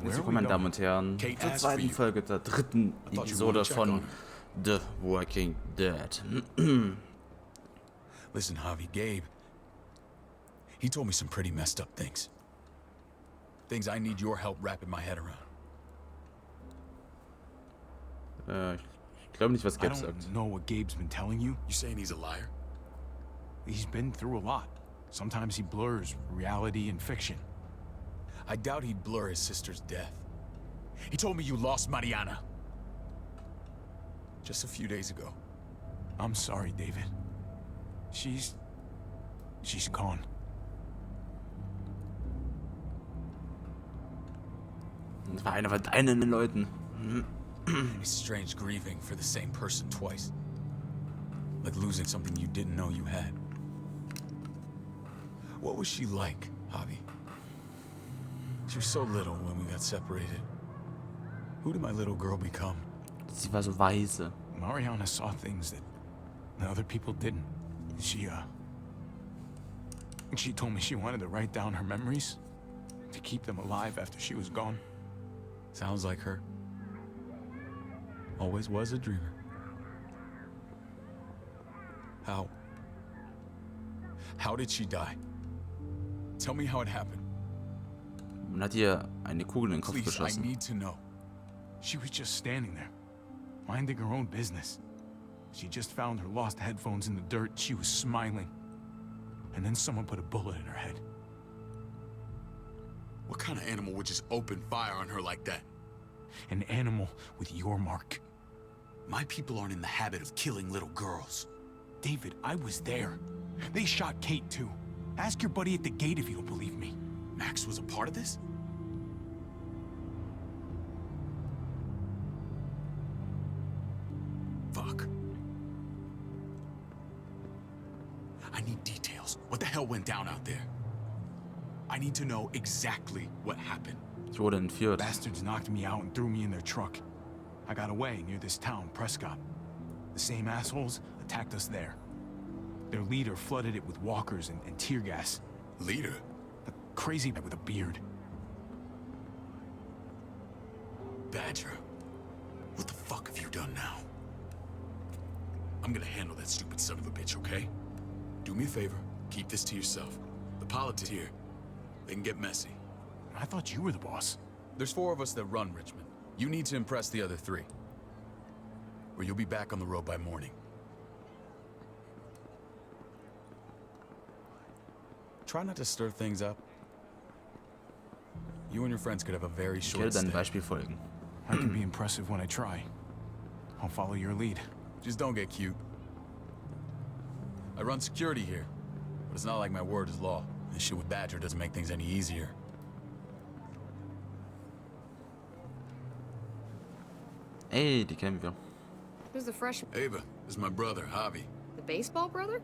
Willkommen, meine Damen und Herren, zur zweiten Folge der dritten Episode von The Walking Dead. Listen, Javi, Gabe, he told me some pretty messed up things. Things I need your help wrapping my head around. Ich glaube nicht, was Gabe I sagt. don't know what Gabe's been telling you. You saying he's a liar? He's been through a lot. Sometimes he blurs reality and fiction. I doubt he'd blur his sister's death. He told me you lost Mariana. Just a few days ago. I'm sorry, David. She's gone. Das war einer von deinen Leuten. It's strange grieving for the same person twice. Like losing something you didn't know you had. What was she like, Javi? She was so little when we got separated. Who did my little girl become? Sie war so weise. Mariana saw things that other people didn't. She told me she wanted to write down her memories to keep them alive after she was gone. Sounds like her. Always was a dreamer. How did she die? Tell me how it happened. Man hat ihr eine Kugel in den Kopf Please, I geschossen. need to know. She was just standing there, minding her own business. She just found her lost headphones in the dirt. She was smiling. And then someone put a bullet in her head. What kind of animal would just open fire on her like that? An animal with your mark. My people aren't in the habit of killing little girls. David, I was there. They shot Kate too. Ask your buddy at the gate if you don't believe me. Max was a part of this? Fuck. I need details. What the hell went down out there? I need to know exactly what happened. Ich wurde entführt. Bastards knocked me out and threw me in their truck. I got away near this town, Prescott. The same assholes attacked us there. Their leader flooded it with walkers and tear gas. Leader? A crazy guy with a beard. Badger, what the fuck have you done now? I'm gonna handle that stupid son of a bitch, okay? Do me a favor, keep this to yourself. The politics here, they can get messy. I thought you were the boss. There's 4 of us that run Richmond. You need to impress the other 3. Or you'll be back on the road by morning. Try not to stir things up. You and your friends could have a very Ich short werde deinem stay. Beispiel folgen. I can be impressive when I try. I'll follow your lead. Just don't get cute. I run security here, but it's not like my word is law. This shit with Badger doesn't make things any easier. Ey, die kennen wir. Who's the freshman? Ava, this is my brother, Javi. The baseball brother?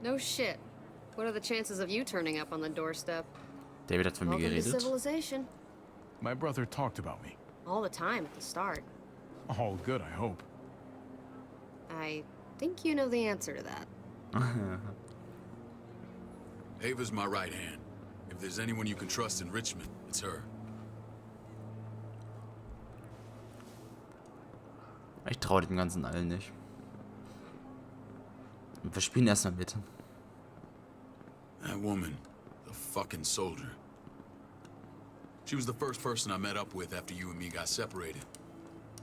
No shit. What are the chances of you turning up on the doorstep? David hat von mir Welcome to geredet. civilization. My brother talked about me. All the time at the start. All good, I hope. I think you know the answer to that. Ava's my right hand. If there's anyone you can trust in Richmond, it's her. Ich traue dem Ganzen allen nicht. Wir spielen erstmal mit. That woman, the fucking soldier. She was the first person I met up with after you and me got separated.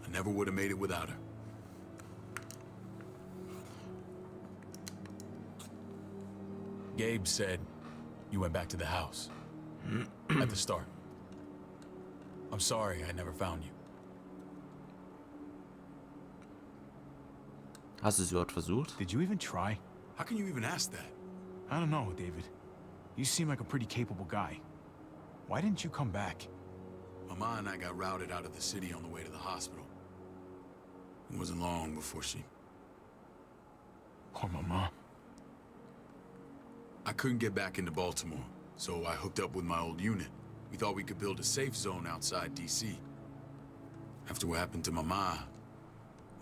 I never would have made it without her. Gabe said you went back to the house. At the start. I'm sorry I never found you. Hast du es überhaupt versucht? Did you even try? How can you even ask that? I don't know, David. You seem like a pretty capable guy. Why didn't you come back? Mama and I got routed out of the city on the way to the hospital. It wasn't long before she... Poor Mama. I couldn't get back into Baltimore, so I hooked up with my old unit. We thought we could build a safe zone outside D.C. After what happened to Mama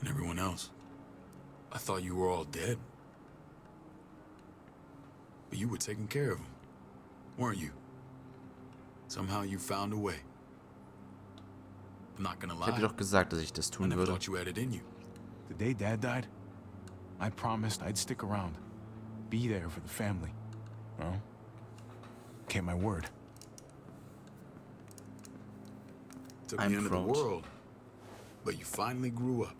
and everyone else, I thought you were all dead. But you were taking care of them, weren't you? Somehow you found a way. I'm not gonna Ich hab dir lie. doch gesagt, dass ich das I tun never würde. thought you had it in you. The day Dad died, I promised I'd stick around. Be there for the family. Well, kept my word. Took I'm the end of the proud. world, but you finally grew up.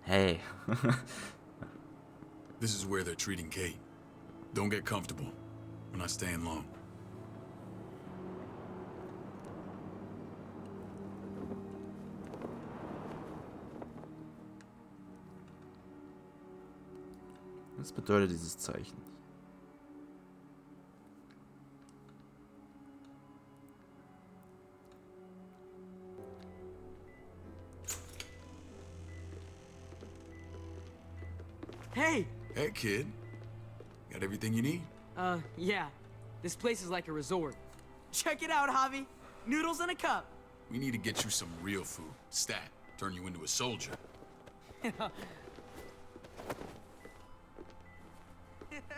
Hey. This is where they're treating Kate. Don't get comfortable. We're not staying long. Was bedeutet dieses Zeichen? Hey! Hey, kid. Got everything you need? Yeah. This place is like a resort. Check it out, Javi. Noodles in a cup. We need to get you some real food. Stat. Turn you into a soldier.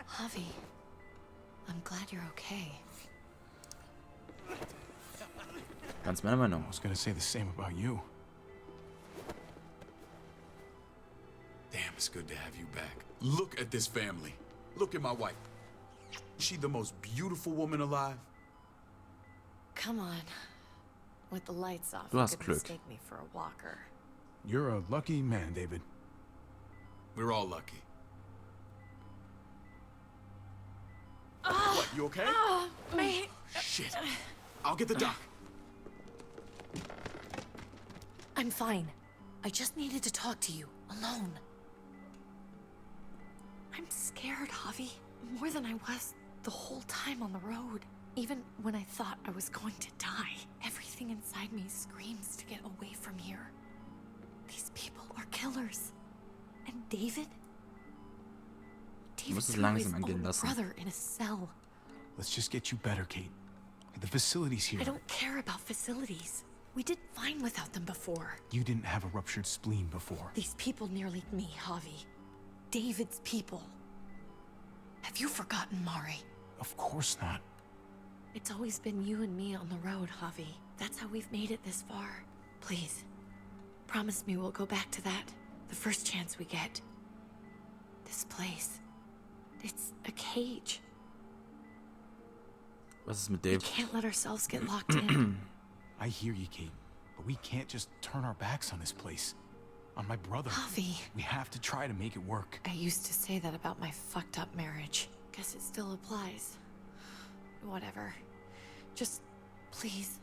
Javi, I'm glad you're okay. Ganz meiner Meinung. I was gonna say the same about you. Damn, it's good to have you back. Look at this family. Look at my wife. Is she the most beautiful woman alive? Come on. With the lights off, Du you hast could Glück. mistake me for a walker. You're a lucky man, David. We're all lucky. What, you okay? Shit. I'll get the doc. I'm fine. I just needed to talk to you, alone. I'm scared, Javi. More than I was the whole time on the road. Even when I thought I was going to die, everything inside me screams to get away from here. These people are killers. And David? musst es threw langsam his angehen own lassen. brother in a cell. Let's just get you better, Kate. The facility's here. I don't care about facilities. We did fine without them before. You didn't have a ruptured spleen before. These people nearly me, Javi. David's people. Have you forgotten, Mari? Of course not. It's always been you and me on the road, Javi. That's how we've made it this far. Please, promise me we'll go back to that the first chance we get. This place, it's a cage. Was ist mit We Dave? can't let ourselves get locked in. I hear you, Kate. But we can't just turn our backs on this place. On my brother. Javi, We have to try to make it work. I used to say that about my fucked up marriage. Guess it still applies. Whatever. Just, please.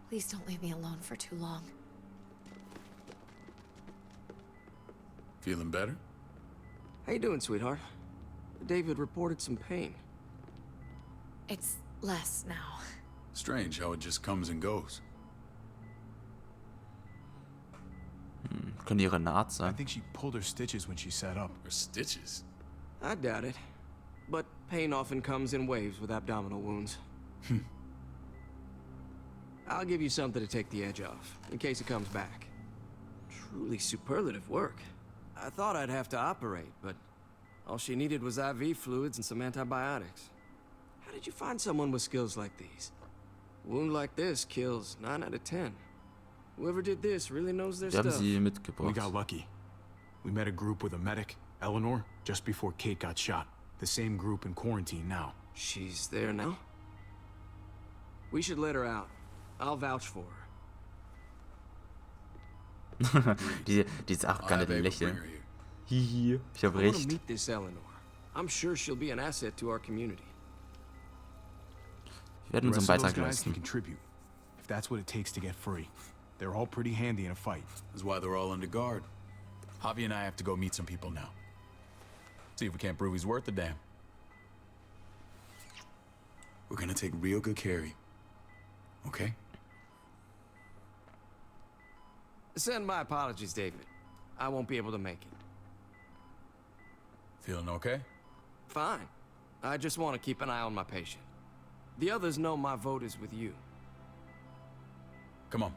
Please don't leave me alone for too long. Feeling better? How you doing, sweetheart? David reported some pain. It's less now. Strange how it just comes and goes. Könnte ihre Naht I sein. think she pulled her stitches when she sat up. Or stitches. I doubt it. But pain often comes in waves with abdominal wounds. I'll give you something to take the edge off, in case it comes back. Truly superlative work. I thought I'd have to operate, but all she needed was IV fluids and some antibiotics. How did you find someone with skills like these? A wound like this kills 9 out of 10. Whoever did this really knows their Wir haben stuff. sie We mitgebracht. got lucky. We met a group with a medic, Eleanor, just before Kate got shot. The same group in quarantine now. She's there now? We should let her out. I'll vouch for her. Dieses I'll have arrogante Ava bring Lächeln. her here. Hihi, ich hab I want to recht. meet this Eleanor. I'm sure she'll be an asset to our community. Wir werden The unseren rest of those Beitrag guys can leisten. contribute, if that's what it takes to get free. They're all pretty handy in a fight. That's why they're all under guard. Javi and I have to go meet some people now. See if we can't prove he's worth the damn. We're gonna take real good care of you. Okay? Send my apologies, David. I won't be able to make it. Feeling okay? Fine. I just want to keep an eye on my patient. The others know my vote is with you. Come on.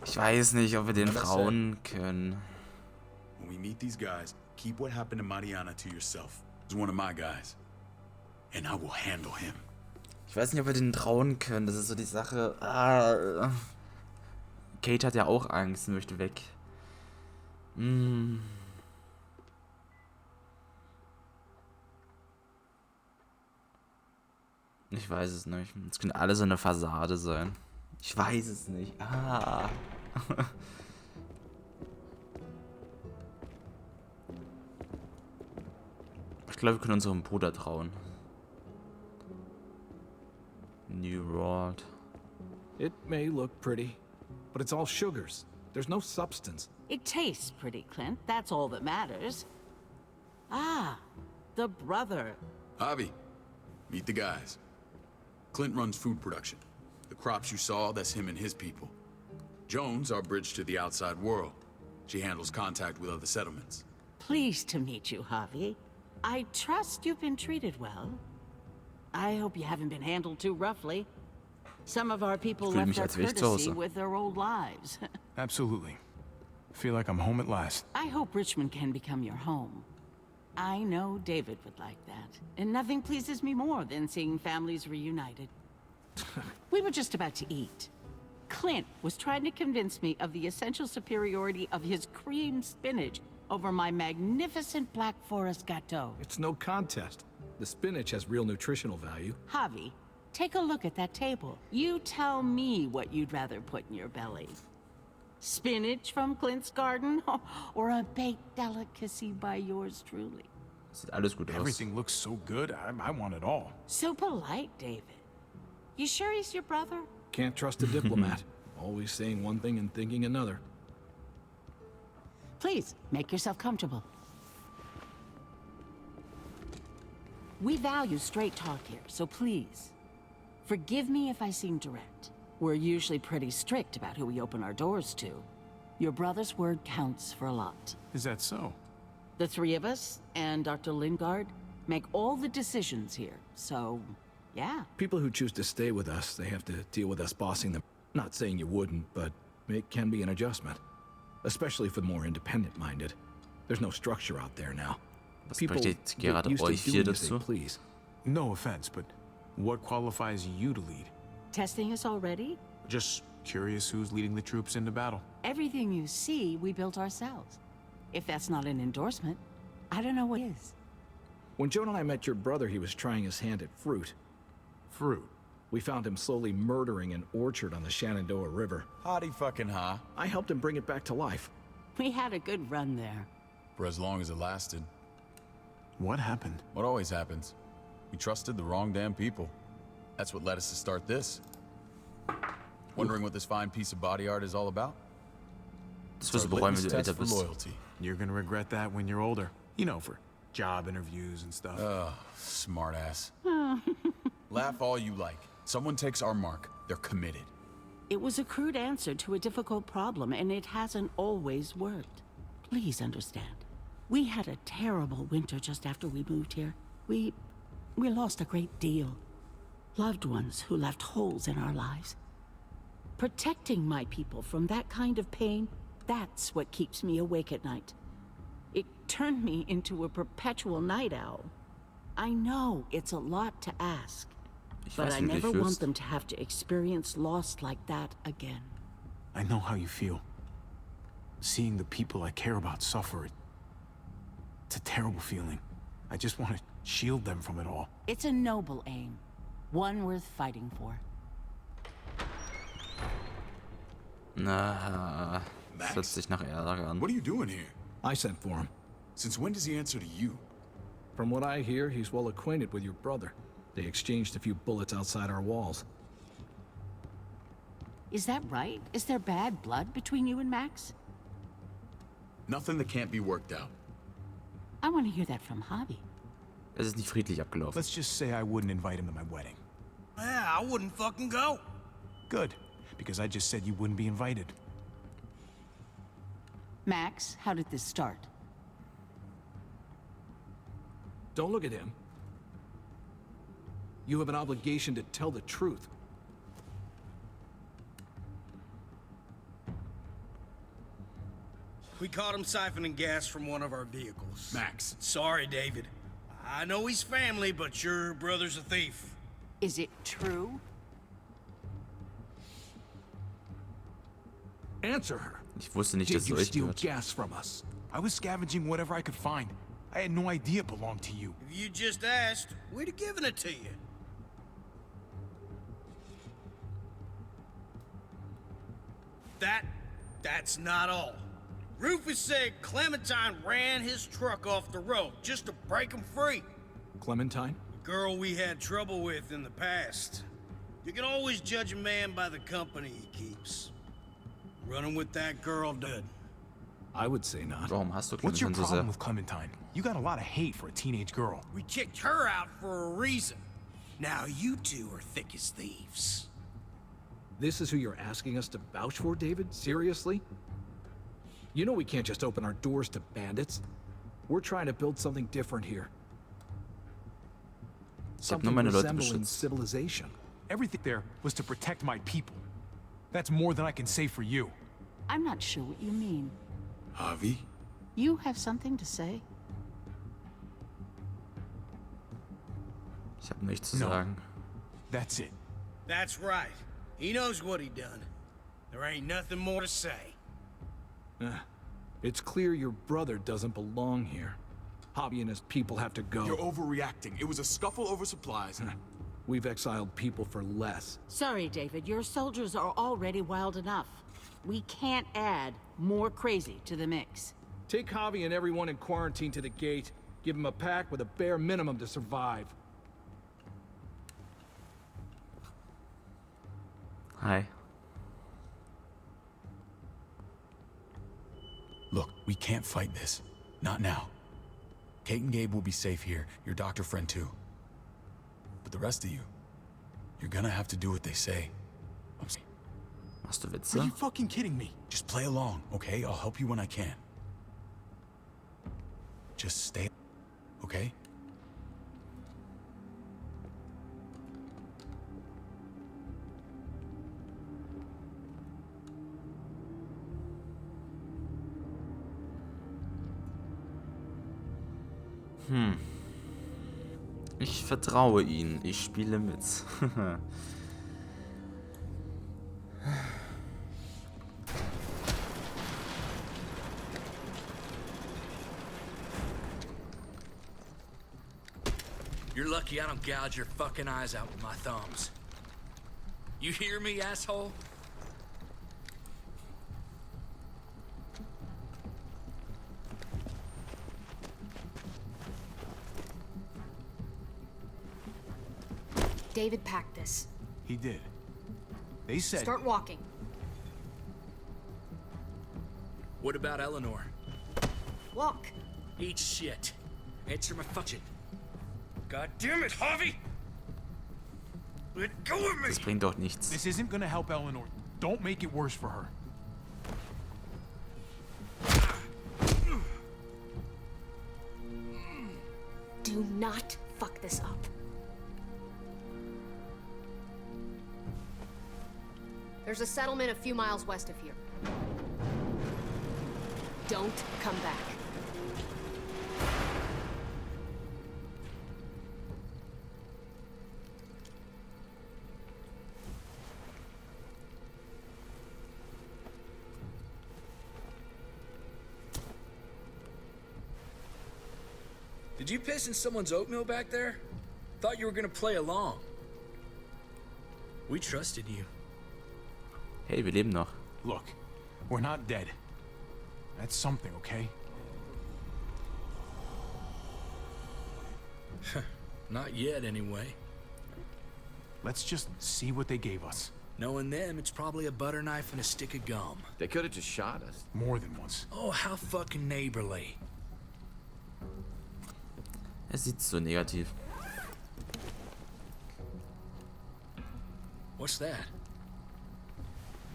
Ich weiß nicht, ob wir den Ja, das, trauen können. When we meet these guys, keep what happened to Mariana to yourself. He's one of my guys. And I will handle him. Ich weiß nicht, ob wir den trauen können. Das ist so die Sache. Kate hat ja auch Angst und möchte weg. Ich weiß es nicht. Es könnte alles so eine Fassade sein. Ich weiß es nicht. Ich glaube, wir können unserem Bruder trauen. New World. It may look pretty, but it's all sugars. There's no substance. It tastes pretty, Clint. That's all that matters. Ah, the brother. Javi, meet the guys. Clint runs food production. The crops you saw, that's him and his people. Jones, our bridge to the outside world. She handles contact with other settlements. Pleased to meet you, Javi. I trust you've been treated well. I hope you haven't been handled too roughly. Some of our people left their courtesy with their old lives. Absolutely. Feel like I'm home at last. I hope Richmond can become your home. I know David would like that. And nothing pleases me more than seeing families reunited. We were just about to eat. Clint was trying to convince me of the essential superiority of his cream spinach over my magnificent Black Forest gâteau. It's no contest. The spinach has real nutritional value. Javi, take a look at that table. You tell me what you'd rather put in your belly. Spinach from Clint's garden, or a baked delicacy by yours truly? Sieht alles gut aus. Everything looks so good. I want it all. So polite, David. You sure he's your brother? Can't trust a diplomat. Always saying one thing and thinking another. Please, make yourself comfortable. We value straight talk here, so please, forgive me if I seem direct. We're usually pretty strict about who we open our doors to. Your brother's word counts for a lot. Is that so? The three of us and Dr. Lingard make all the decisions here, so yeah. People who choose to stay with us, they have to deal with us bossing them. Not saying you wouldn't, but it can be an adjustment. Especially for the more independent-minded. There's no structure out there now. Was People spricht get gerade used to euch hier doing as they dazu? please. No offense, but what qualifies you to lead? Testing us already? Just curious who's leading the troops into battle. Everything you see, we built ourselves. If that's not an endorsement, I don't know what is. When Joan and I met your brother, he was trying his hand at fruit. Fruit. We found him slowly murdering an orchard on the Shenandoah River. Hotty fucking ha. I helped him bring it back to life. We had a good run there. For as long as it lasted. What happened? What always happens. We trusted the wrong damn people. That's what led us to start this. Wondering what this fine piece of body art is all about? Das It's wirst our du bereuen, wenn litmus du test älter for bist. loyalty. You're gonna regret that when you're older. You know, for job interviews and stuff. Smart ass. Laugh all you like. Someone takes our mark, they're committed. It was a crude answer to a difficult problem, and it hasn't always worked. Please understand. We had a terrible winter just after we moved here. We lost a great deal. Loved ones who left holes in our lives. Protecting my people from that kind of pain, that's what keeps me awake at night. It turned me into a perpetual night owl. I know it's a lot to ask, but I never want them to have to experience loss like that again. I know how you feel. Seeing the people I care about suffer, it's a terrible feeling. I just want to shield them from it all. It's a noble aim, one worth fighting for. Na, das hört sich nach Ärger an. What are you doing here? I sent for him. Since when does he answer to you? From what I hear, he's well acquainted with your brother. They exchanged a few bullets outside our walls. Is that right? Is there bad blood between you and Max? Nothing that can't be worked out. I want to hear that from Javi. Es ist nicht friedlich abgelaufen. Let's just say I wouldn't invite him to my wedding. Yeah, I wouldn't fucking go. Good, because I just said you wouldn't be invited. Max, how did this start? Don't look at him. You have an obligation to tell the truth. We caught him siphoning gas from one of our vehicles. Max. Sorry, David. I know he's family, but your brother's a thief. Is it true? Answer her. Ich wusste nicht, Did dass es you euch steal gehört. gas from us? I was scavenging whatever I could find. I had no idea it belonged to you. If you just asked, we'd have given it to you. That's not all. Rufus said Clementine ran his truck off the road just to break him free. Clementine? The girl we had trouble with in the past. You can always judge a man by the company he keeps. Running with that girl did. I would say not. Warum hast du What's your Clementine so sehr? problem with Clementine? You got a lot of hate for a teenage girl. We kicked her out for a reason. Now you two are thick as thieves. This is who you're asking us to vouch for, David? Seriously? You know we can't just open our doors to bandits. We're trying to build something different here. Ich hab nur Something meine Leute resembling beschützt. civilization. Everything there was to protect my people. That's more than I can say for you. I'm not sure what you mean. Javi? You have something to say? Ich habe nichts zu No. sagen. That's it. That's right. He knows what he done. There ain't nothing more to say. It's clear your brother doesn't belong here. Javi and his people have to go. You're overreacting. It was a scuffle over supplies. We've exiled people for less. Sorry, David. Your soldiers are already wild enough. We can't add more crazy to the mix. Take Javi and everyone in quarantine to the gate. Give them a pack with a bare minimum to survive. Hi. Look, we can't fight this. Not now. Kate and Gabe will be safe here. Your doctor friend too. But the rest of you, you're gonna have to do what they say. I'm saying. Machst du Are Witze? you fucking kidding me? Just play along, okay? I'll help you when I can. Just stay, okay? Ich vertraue ihnen. Ich spiele mit. You're lucky I don't gouge your fucking eyes out with my thumbs. You hear me, asshole? David packed this. He did. They said... Start walking. What about Eleanor? Walk. Eat shit. Answer my function. God damn it, Javi! Let go of me! Das bringt doch nichts. This isn't gonna help Eleanor. Don't make it worse for her. Do not fuck this up. There's a settlement a few miles west of here. Don't come back. Did you piss in someone's oatmeal back there? Thought you were gonna play along. We trusted you. Hey, wir leben noch. Look, we're not dead. That's something, okay? Not yet, anyway. Let's just see what they gave us. Knowing them, it's probably a butter knife and a stick of gum. They could have just shot us. More than once. Oh, how fucking neighborly. Sieht so negativ. What's that?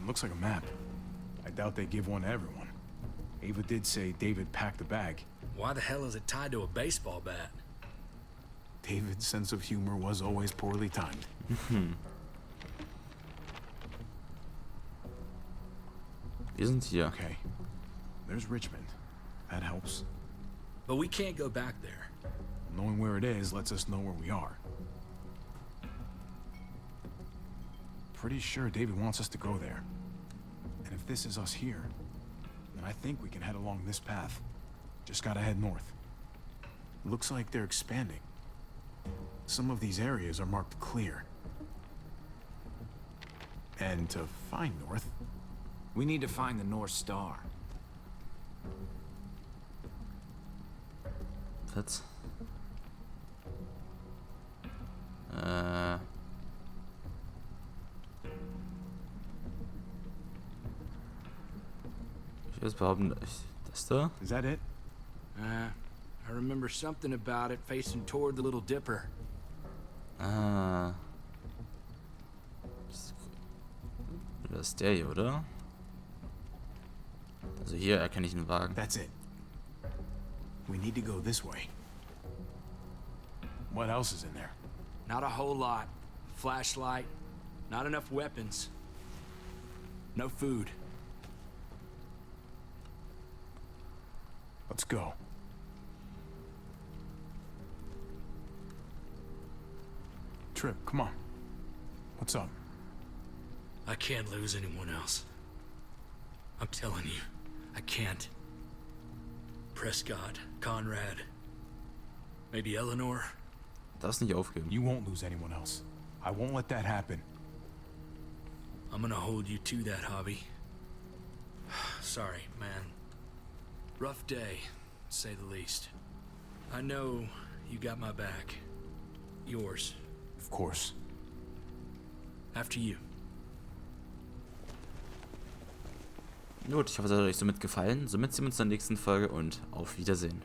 It looks like a map. I doubt they give one to everyone. Ava did say David packed the bag. Why the hell is it tied to a baseball bat? David's sense of humor was always poorly timed. Wir sind hier. Okay. There's Richmond. That helps. But we can't go back there. Knowing where it is lets us know where we are. Pretty sure David wants us to go there. And if this is us here, then I think we can head along this path. Just gotta head north. Looks like they're expanding. Some of these areas are marked clear. And to find north, We need to find the North Star. Was? Ich würde behaupten, das da? is that it? I remember something about it facing toward the Little Dipper. Ah. Das ist der hier, oder? Also hier erkenne ich einen Wagen. That's it. We need to go this way. What else is in there? Not a whole lot. Flashlight. Not enough weapons. No food. Let's go. Trip, come on. What's up? I can't lose anyone else. I'm telling you, I can't. Prescott, Conrad, maybe Eleanor. Darfst nicht aufgeben. You won't lose anyone else. I won't let that happen. I'm gonna hold you to that, Javi. Sorry, man. Rough day, to say the least. I know you got my back. Yours. Of course. After you. Gut, ich hoffe, es hat euch somit gefallen. Somit sehen wir uns in der nächsten Folge und auf Wiedersehen.